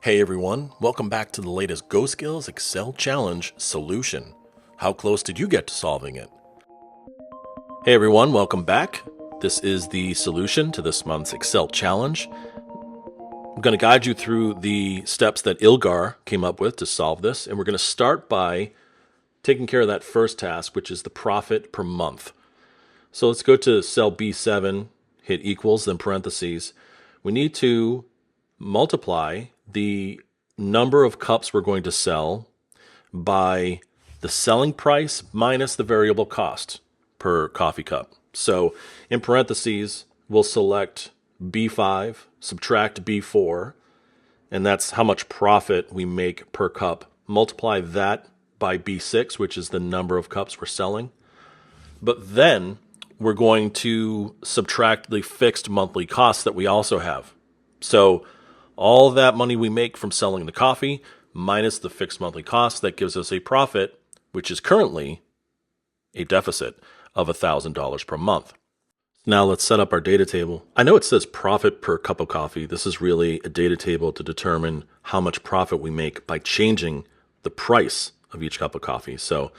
Hey everyone, welcome back to the latest GoSkills Excel Challenge solution. How close did you get to solving it? Hey everyone, welcome back. This is the solution to this month's Excel Challenge. I'm going to guide you through the steps that Ilgar came up with to solve this, and we're going to start by taking care of that first task, which is the profit per month. So let's go to cell B7, hit equals, then parentheses. We need to multiply the number of cups we're going to sell by the selling price minus the variable cost per coffee cup. So in parentheses, we'll select B5, subtract B4, and that's how much profit we make per cup. Multiply that by B6, which is the number of cups we're selling. But then we're going to subtract the fixed monthly costs that we also have. So all that money we make from selling the coffee minus the fixed monthly cost, that gives us a profit, which is currently a deficit of $1,000 per month. Now let's set up our data table. I know it says profit per cup of coffee. This is really a data table to determine how much profit we make by changing the price of each cup of coffee. So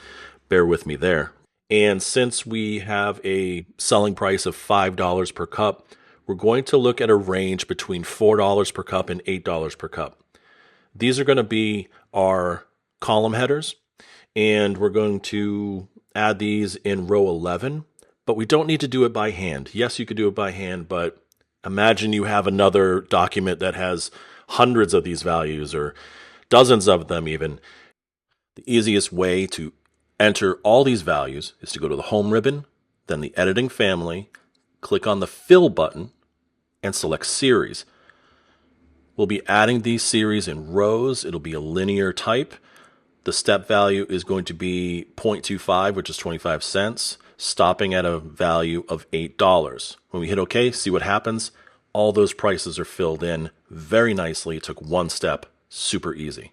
bear with me there. And since we have a selling price of $5 per cup, we're going to look at a range between $4 per cup and $8 per cup. These are going to be our column headers, and we're going to add these in row 11, but we don't need to do it by hand. Yes, you could do it by hand, but imagine you have another document that has hundreds of these values or dozens of them even. The easiest way to enter all these values is to go to the Home ribbon, then the Editing family, click on the Fill button, and select Series. We'll be adding these series in rows. It'll be a linear type. The step value is going to be 0.25, which is 25 cents, stopping at a value of $8. When we hit OK, see what happens. All those prices are filled in very nicely. It took one step, super easy.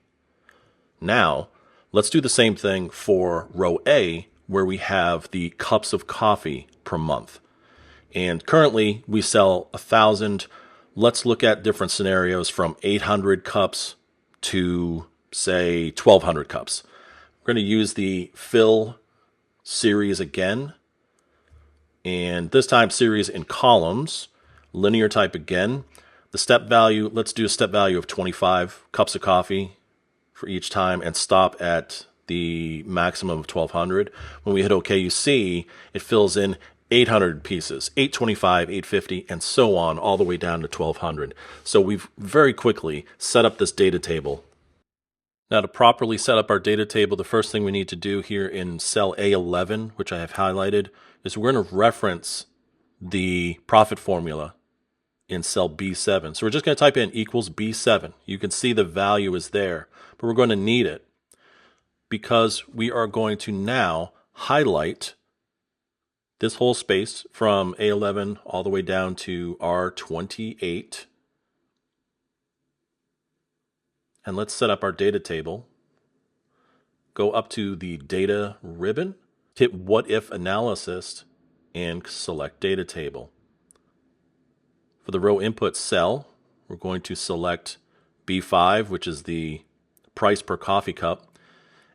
Now, let's do the same thing for row A, where we have the cups of coffee per month. And currently we sell 1,000. Let's look at different scenarios from 800 cups to, say, 1,200 cups. We're going to use the Fill series again. And this time series in columns, linear type again. The step value, let's do a step value of 25 cups of coffee for each time and stop at the maximum of 1,200. When we hit OK, you see it fills in 800 pieces, 825, 850, and so on, all the way down to 1,200. So we've very quickly set up this data table. Now to properly set up our data table, the first thing we need to do here in cell A11, which I have highlighted, is we're going to reference the profit formula in cell B7. So we're just going to type in equals B7. You can see the value is there, but we're going to need it because we are going to now highlight this whole space from A11 all the way down to R28. And let's set up our data table. Go up to the data ribbon, hit what if analysis, and select data table. For the row input cell, we're going to select B5, which is the price per coffee cup,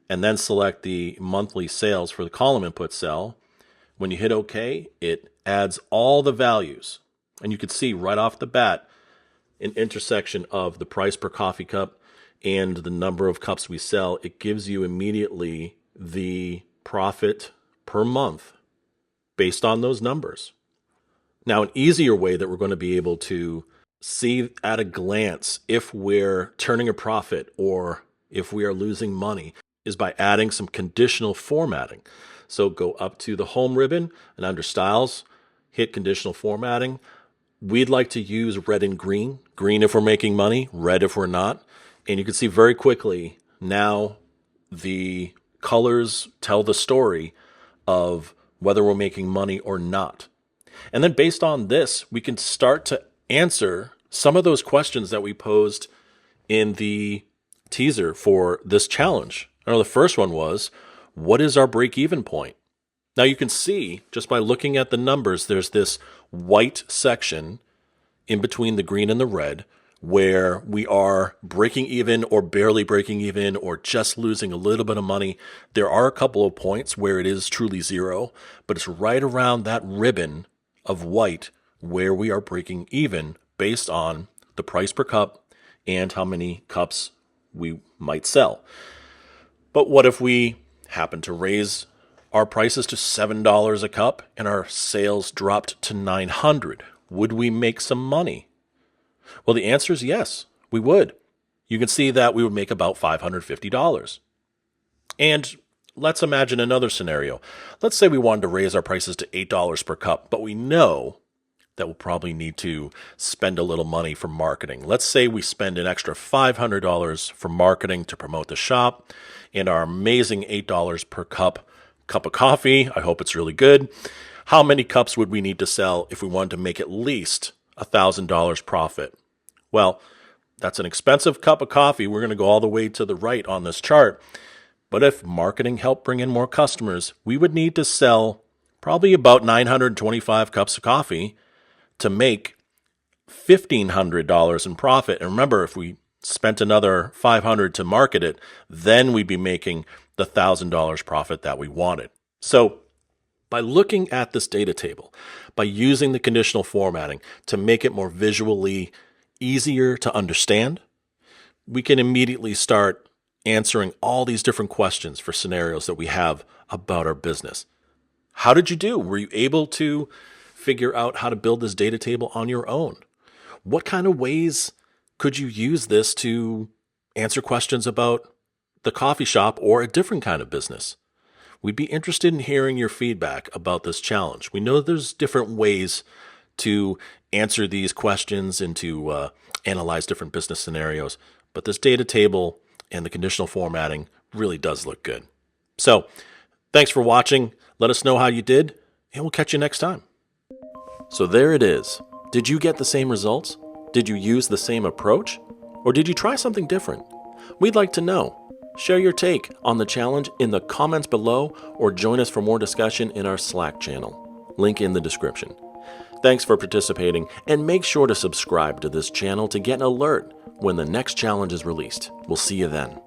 and then select the monthly sales for the column input cell. When you hit OK, it adds all the values. And you can see right off the bat an intersection of the price per coffee cup and the number of cups we sell. It gives you immediately the profit per month based on those numbers. Now, an easier way that we're going to be able to see at a glance if we're turning a profit or if we are losing money is by adding some conditional formatting. So go up to the Home ribbon and under Styles, hit Conditional Formatting. We'd like to use red and green. Green if we're making money, red if we're not. And you can see very quickly now the colors tell the story of whether we're making money or not. And then based on this, we can start to answer some of those questions that we posed in the teaser for this challenge. I know the first one was, what is our break-even point? Now you can see, just by looking at the numbers, there's this white section in between the green and the red where we are breaking even or barely breaking even or just losing a little bit of money. There are a couple of points where it is truly zero, but it's right around that ribbon of white where we are breaking even based on the price per cup and how many cups we might sell. But what if we happen to raise our prices to $7 a cup and our sales dropped to $900? Would we make some money? Well, the answer is yes, we would. You can see that we would make about $550. And let's imagine another scenario. Let's say we wanted to raise our prices to $8 per cup, but we know that we'll probably need to spend a little money for marketing. Let's say we spend an extra $500 for marketing to promote the shop and our amazing $8 per cup of coffee. I hope it's really good. How many cups would we need to sell if we wanted to make at least $1,000 profit? Well, that's an expensive cup of coffee. We're going to go all the way to the right on this chart. But if marketing helped bring in more customers, we would need to sell probably about 925 cups of coffee to make $1,500 in profit. And remember, if we spent another $500 to market it, then we'd be making the $1,000 profit that we wanted. So by looking at this data table, by using the conditional formatting to make it more visually easier to understand, we can immediately start answering all these different questions for scenarios that we have about our business. How did you do? Were you able to figure out how to build this data table on your own? What kind of ways could you use this to answer questions about the coffee shop or a different kind of business? We'd be interested in hearing your feedback about this challenge. We know there's different ways to answer these questions and to analyze different business scenarios, but this data table and the conditional formatting really does look good. So thanks for watching. Let us know how you did, and we'll catch you next time. So there it is. Did you get the same results? Did you use the same approach? Or did you try something different? We'd like to know. Share your take on the challenge in the comments below or join us for more discussion in our Slack channel. Link in the description. Thanks for participating, and make sure to subscribe to this channel to get an alert when the next challenge is released. We'll see you then.